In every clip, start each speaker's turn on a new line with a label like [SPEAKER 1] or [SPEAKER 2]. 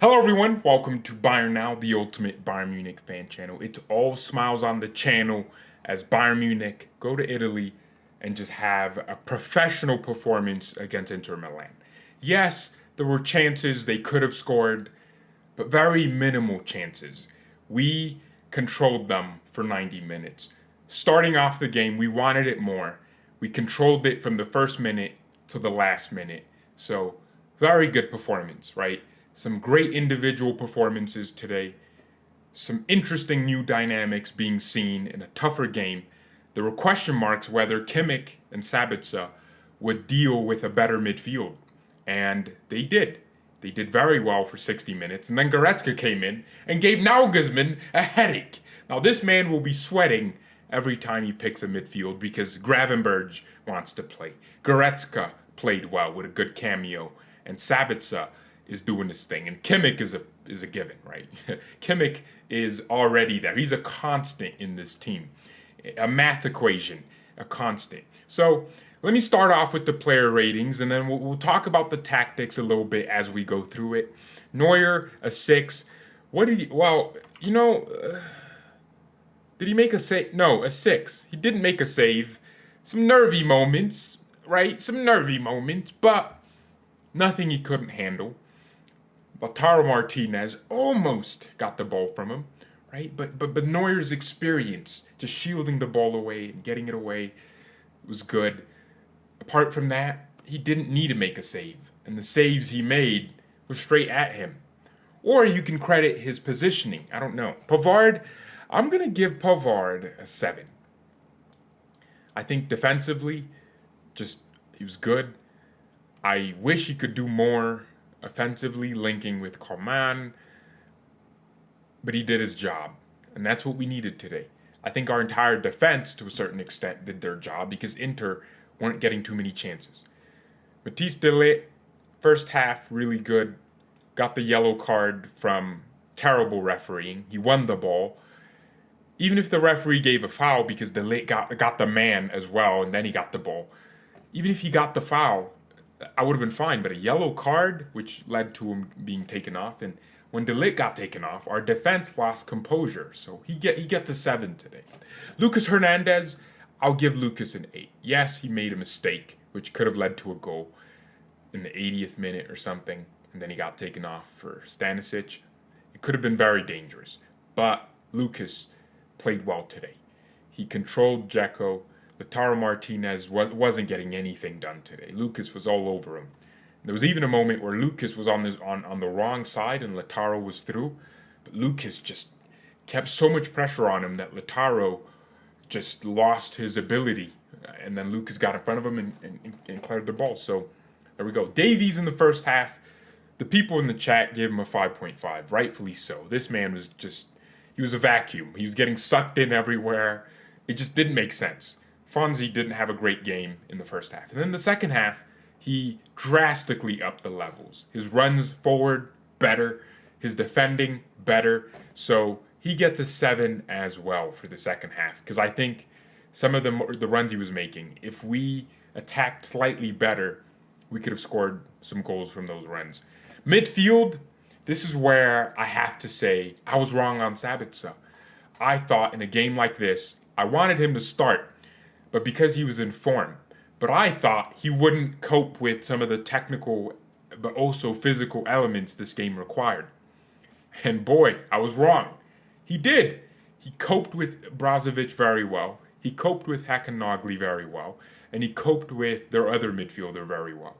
[SPEAKER 1] Hello everyone, welcome to BayernNow, the ultimate Bayern Munich fan channel. It's all smiles on the channel as Bayern Munich go to Italy and just have a professional performance against Inter Milan. Yes, there were chances they could have scored, but very minimal chances. We controlled them for 90 minutes. Starting off the game, we wanted it more. We controlled it from the first minute to the last minute. So, very good performance, right? Some great individual performances today. Some interesting new dynamics being seen in a tougher game. There were question marks whether Kimmich and Sabitzer would deal with a better midfield. And they did. They did very well for 60 minutes. And then Goretzka came in and gave Nagelsmann a headache. Now, this man will be sweating every time he picks a midfield because Gravenberch wants to play. Goretzka played well with a good cameo. And Sabitzer is doing this thing. And Kimmich is a given, right? Kimmich is already there. He's a constant in this team. A math equation, a constant. So let me start off with the player ratings, and then we'll talk about the tactics a little bit as we go through it. Neuer, a 6. What did he... Well, did he make a save? No, a 6. He didn't make a save. Some nervy moments, right? Some nervy moments, but nothing he couldn't handle. Lautaro Martinez almost got the ball from him, right? But Neuer's experience, just shielding the ball away and getting it away, was good. Apart from that, he didn't need to make a save, and the saves he made were straight at him. Or you can credit his positioning. I don't know. Pavard, I'm gonna give Pavard a 7. I think defensively, just he was good. I wish he could do more offensively, linking with Coman, but he did his job, and that's what we needed today. I think our entire defense, to a certain extent, did their job because Inter weren't getting too many chances. Matthijs de Ligt, first half, really good. Got the yellow card from terrible refereeing. He won the ball. Even if the referee gave a foul because de Ligt got the man as well, and then he got the ball. Even if he got the foul, I would have been fine, but a yellow card, which led to him being taken off, and when de Ligt got taken off, our defense lost composure, so he gets a 7 today. Lucas Hernandez, I'll give Lucas an 8. Yes, he made a mistake, which could have led to a goal in the 80th minute or something, and then he got taken off for Stanisic. It could have been very dangerous, but Lucas played well today. He controlled Dzeko. Lautaro Martinez wasn't getting anything done today. Lucas was all over him. There was even a moment where Lucas was on the wrong side and Lautaro was through, but Lucas just kept so much pressure on him that Lautaro just lost his ability, and then Lucas got in front of him and cleared the ball. So there we go. Davies in the first half, the people in the chat gave him a 5.5, rightfully so. This man was he was a vacuum. He was getting sucked in everywhere. It just didn't make sense. Fonzie didn't have a great game in the first half. And then the second half, he drastically upped the levels. His runs forward, better. His defending, better. So he gets a 7 as well for the second half. Because I think some of the runs he was making, if we attacked slightly better, we could have scored some goals from those runs. Midfield, this is where I have to say I was wrong on Sabitzer. I thought in a game like this, I wanted him to start, but because he was in form. But I thought he wouldn't cope with some of the technical but also physical elements this game required. And boy, I was wrong. He did. He coped with Brozovic very well. He coped with Hakanoglu very well. And he coped with their other midfielder very well.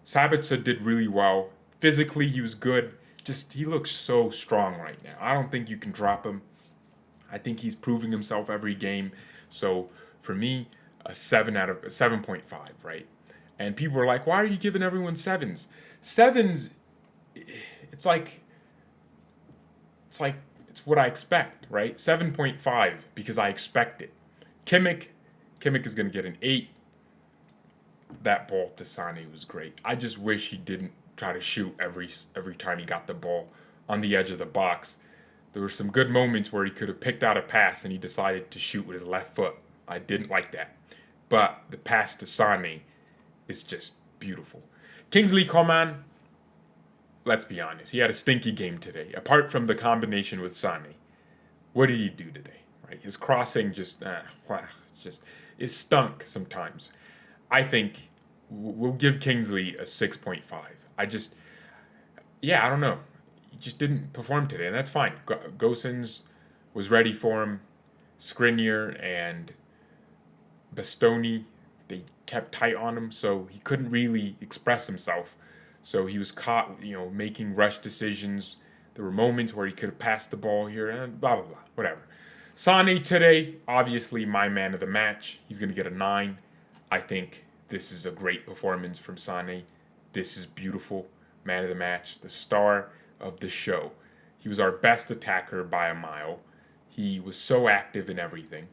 [SPEAKER 1] Sabitzer did really well. Physically, he was good. Just, he looks so strong right now. I don't think you can drop him. I think he's proving himself every game. So for me, a 7.5, right? And people were like, why are you giving everyone 7s? 7s, it's what I expect, right? 7.5 because I expect it. Kimmich is going to get an 8. That ball to Sane was great. I just wish he didn't try to shoot every time he got the ball on the edge of the box. There were some good moments where he could have picked out a pass and he decided to shoot with his left foot. I didn't like that. But the pass to Sane is just beautiful. Kingsley Coman, let's be honest, he had a stinky game today. Apart from the combination with Sane, what did he do today? Right, his crossing just it stunk sometimes. I think we'll give Kingsley a 6.5. I don't know. He just didn't perform today, and that's fine. Gosens was ready for him. Skriniar and Bastoni, they kept tight on him, so he couldn't really express himself. So he was caught, making rush decisions. There were moments where he could have passed the ball here, and blah, blah, blah, whatever. Sane today, obviously my man of the match. He's going to get a 9. I think this is a great performance from Sane. This is beautiful. Man of the match, the star of the show. He was our best attacker by a mile. He was so active in everything.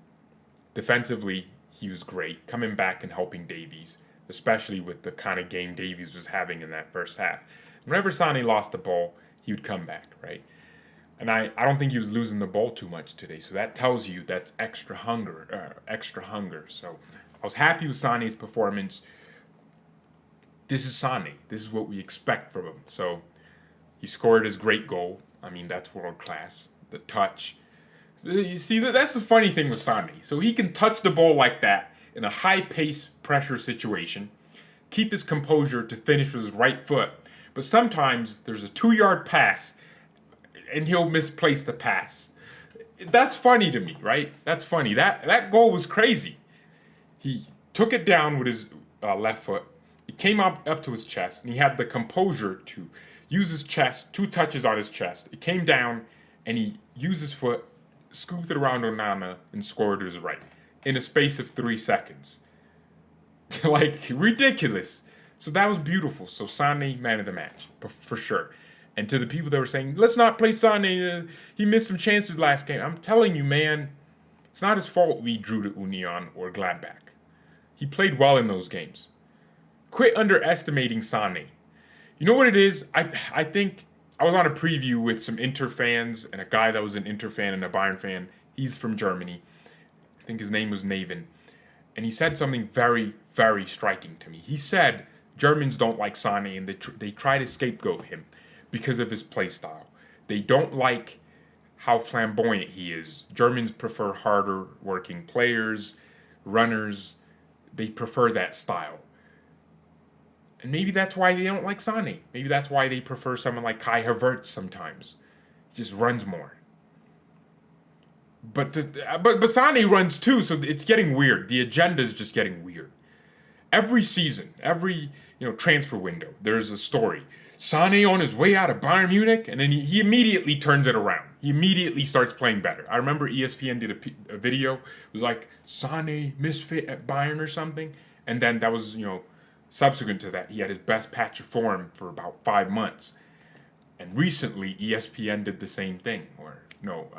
[SPEAKER 1] Defensively, he was great, coming back and helping Davies, especially with the kind of game Davies was having in that first half. Whenever Sane lost the ball, he would come back, right? And I don't think he was losing the ball too much today, so that tells you that's extra hunger. So I was happy with Sane's performance. This is Sane. This is what we expect from him. So he scored his great goal. I mean, that's world class. The touch. You see, that's the funny thing with Sane. So he can touch the ball like that in a high-pace pressure situation, keep his composure to finish with his right foot. But sometimes there's a 2-yard pass, and he'll misplace the pass. That's funny to me, right? That's funny. That goal was crazy. He took it down with his left foot. It came up to his chest, and he had the composure to use his chest, 2 touches on his chest. It came down, and he used his foot, scooped it around Onana, and scored to his right in a space of 3 seconds. Like, ridiculous. So that was beautiful. So Sane, man of the match, for sure. And to the people that were saying, let's not play Sane, he missed some chances last game. I'm telling you, man, it's not his fault we drew to Union or Gladbach. He played well in those games. Quit underestimating Sane. You know what it is? I think I was on a preview with some Inter fans and a guy that was an Inter fan and a Bayern fan. He's from Germany. I think his name was Naven. And he said something very, very striking to me. He said Germans don't like Sane and they try to scapegoat him because of his play style. They don't like how flamboyant he is. Germans prefer harder working players, runners. They prefer that style. And maybe that's why they don't like Sane. Maybe that's why they prefer someone like Kai Havertz sometimes. He just runs more. But Sane runs too, so it's getting weird. The agenda is just getting weird. Every season, every transfer window, there's a story. Sane on his way out of Bayern Munich, and then he immediately turns it around. He immediately starts playing better. I remember ESPN did a video. It was like, Sane misfit at Bayern or something. And then that was, subsequent to that, he had his best patch of form for about 5 months. And recently, ESPN did the same thing.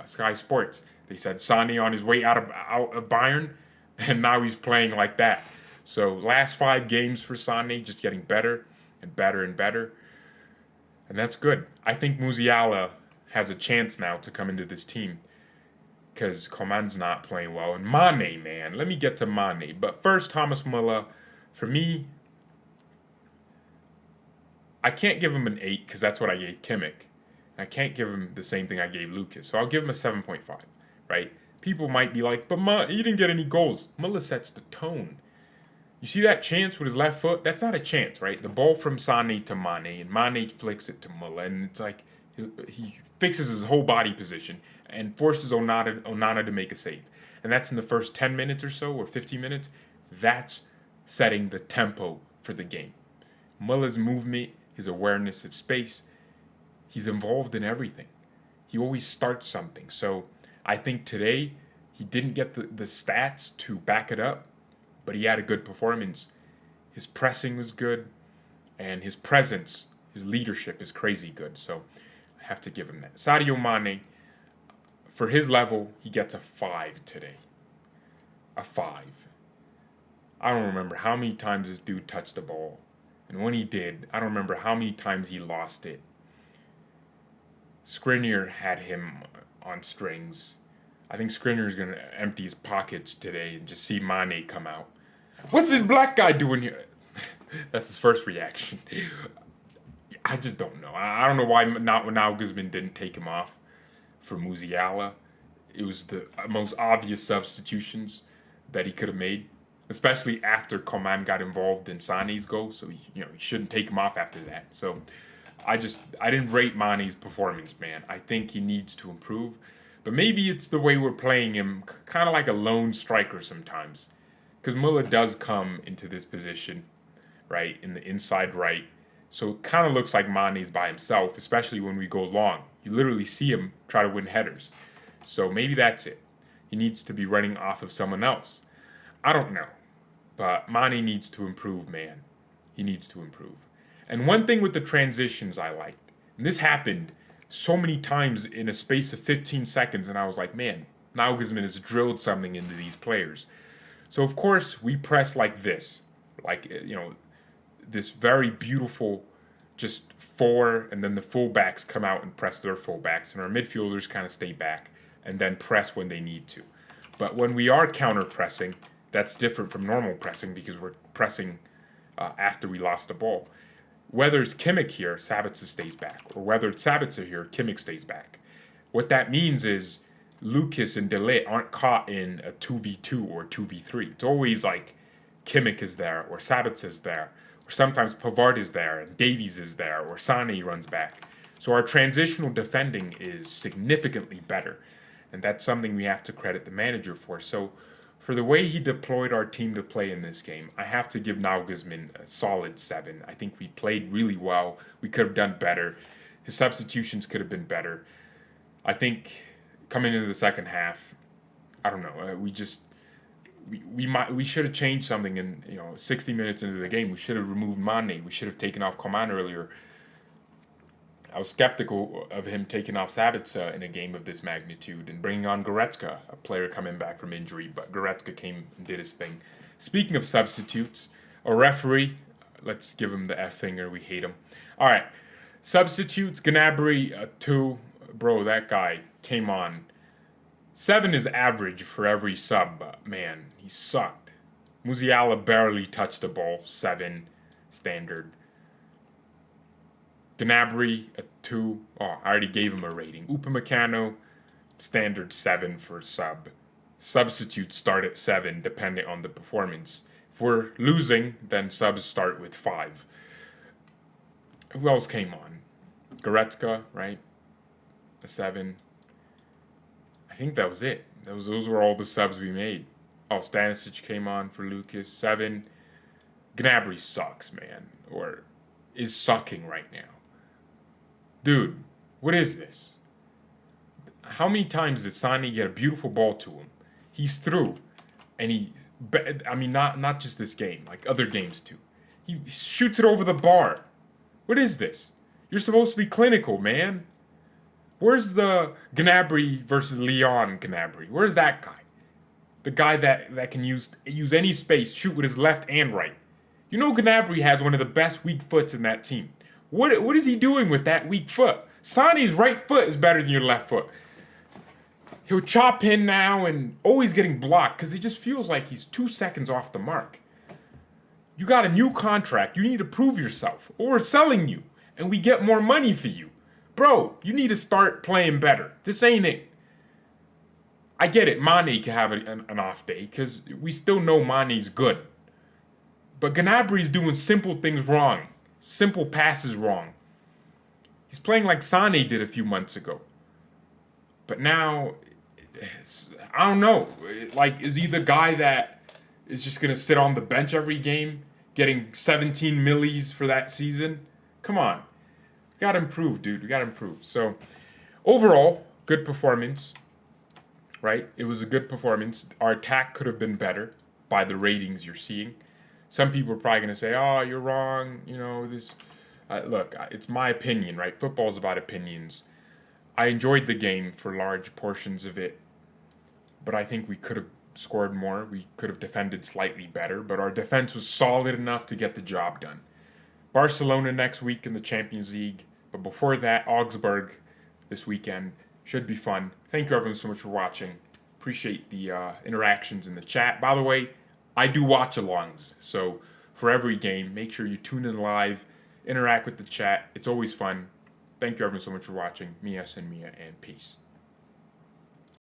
[SPEAKER 1] Sky Sports. They said Sane on his way out of Bayern, and now he's playing like that. So last 5 games for Sane, just getting better and better and better. And that's good. I think Musiala has a chance now to come into this team because Coman's not playing well. And Mane, man. Let me get to Mane. But first, Thomas Muller. For me, I can't give him an 8 because that's what I gave Kimmich. I can't give him the same thing I gave Lucas. So I'll give him a 7.5, right? People might be like, but he didn't get any goals. Muller sets the tone. You see that chance with his left foot? That's not a chance, right? The ball from Sane to Mane, and Mane flicks it to Muller, and it's like he fixes his whole body position and forces Onana to make a save. And that's in the first 10 minutes or so, or 15 minutes. That's setting the tempo for the game. Muller's movement, his awareness of space, he's involved in everything. He always starts something. So I think today he didn't get the stats to back it up, but he had a good performance. His pressing was good, and his presence, his leadership is crazy good. So I have to give him that. Sadio Mane, for his level, he gets a 5 today. A 5. I don't remember how many times this dude touched the ball. And when he did, I don't remember how many times he lost it. Skriniar had him on strings. I think Skriniar's going to empty his pockets today and just see Mane come out. What's this black guy doing here? That's his first reaction. I just don't know. I don't know why Nagelsmann didn't take him off for Musiala. It was the most obvious substitutions that he could have made, especially after Coman got involved in Sané's goal. So he shouldn't take him off after that. So I didn't rate Mane's performance, man. I think he needs to improve, but maybe it's the way we're playing him, kind of like a lone striker sometimes, because Muller does come into this position, right, in the inside right. So it kind of looks like Mane's by himself, especially when we go long. You literally see him try to win headers. So maybe that's it. He needs to be running off of someone else. I don't know. But Mane needs to improve, man. He needs to improve. And one thing with the transitions I liked, and this happened so many times in a space of 15 seconds, and I was like, man, Nagelsmann has drilled something into these players. So, of course, we press like this. Like, this very beautiful just four, and then the fullbacks come out and press their fullbacks, and our midfielders kind of stay back and then press when they need to. But when we are counter-pressing, that's different from normal pressing because we're pressing after we lost the ball. Whether it's Kimmich here, Sabitzer stays back, or whether it's Sabitzer here, Kimmich stays back. What that means is Lucas and De Ligt aren't caught in a 2v2 or 2v3. It's always like Kimmich is there, or Sabitzer is there, or sometimes Pavard is there, and Davies is there, or Sané runs back. So our transitional defending is significantly better, and that's something we have to credit the manager for. So for the way he deployed our team to play in this game, I have to give Nagelsmann a solid 7. I think we played really well. We could have done better. His substitutions could have been better. I think coming into the second half, I don't know. We should have changed something in 60 minutes into the game. We should have removed Mane. We should have taken off Coman earlier. I was skeptical of him taking off Sabitzer in a game of this magnitude and bringing on Goretzka, a player coming back from injury, but Goretzka came and did his thing. Speaking of substitutes, a referee, let's give him the F finger, we hate him. All right, substitutes, Gnabry, 2. Bro, that guy came on. 7 is average for every sub, but man, he sucked. Musiala barely touched the ball, 7, standard. Gnabry, a 2. Oh, I already gave him a rating. Upamecano, standard 7 for sub. Substitutes start at 7, depending on the performance. If we're losing, then subs start with 5. Who else came on? Goretzka, right? A 7. I think that was it. Those were all the subs we made. Oh, Stanisic came on for Lucas, 7. Gnabry sucks, man. Or is sucking right now. Dude, what is this? How many times did Sané get a beautiful ball to him? He's through. And not just this game, like other games too. He shoots it over the bar. What is this? You're supposed to be clinical, man. Where's the Gnabry versus Leon Gnabry? Where's that guy? The guy that can use any space, shoot with his left and right. You know Gnabry has one of the best weak foots in that team. What is he doing with that weak foot? Sané's right foot is better than your left foot. He'll chop in now and always getting blocked because it just feels like he's 2 seconds off the mark. You got a new contract. You need to prove yourself. Or we're selling you and we get more money for you. Bro, you need to start playing better. This ain't it. I get it. Mane can have an off day because we still know Mane's good. But Gnabry's doing simple things wrong. Simple passes wrong. He's playing like Sané did a few months ago. But now, I don't know. Like, is he the guy that is just going to sit on the bench every game, getting 17 millis for that season? Come on. We got to improve, dude. We got to improve. So, overall, good performance, right? It was a good performance. Our attack could have been better by the ratings you're seeing. Some people are probably going to say, oh, you're wrong. This. Look, it's my opinion, right? Football is about opinions. I enjoyed the game for large portions of it, but I think we could have scored more. We could have defended slightly better, but our defense was solid enough to get the job done. Barcelona next week in the Champions League, but before that, Augsburg this weekend. Should be fun. Thank you everyone so much for watching. Appreciate the interactions in the chat. By the way, I do watch-alongs, so for every game, make sure you tune in live. interact with the chat. It's always fun. Thank you everyone so much for watching. Mia and peace.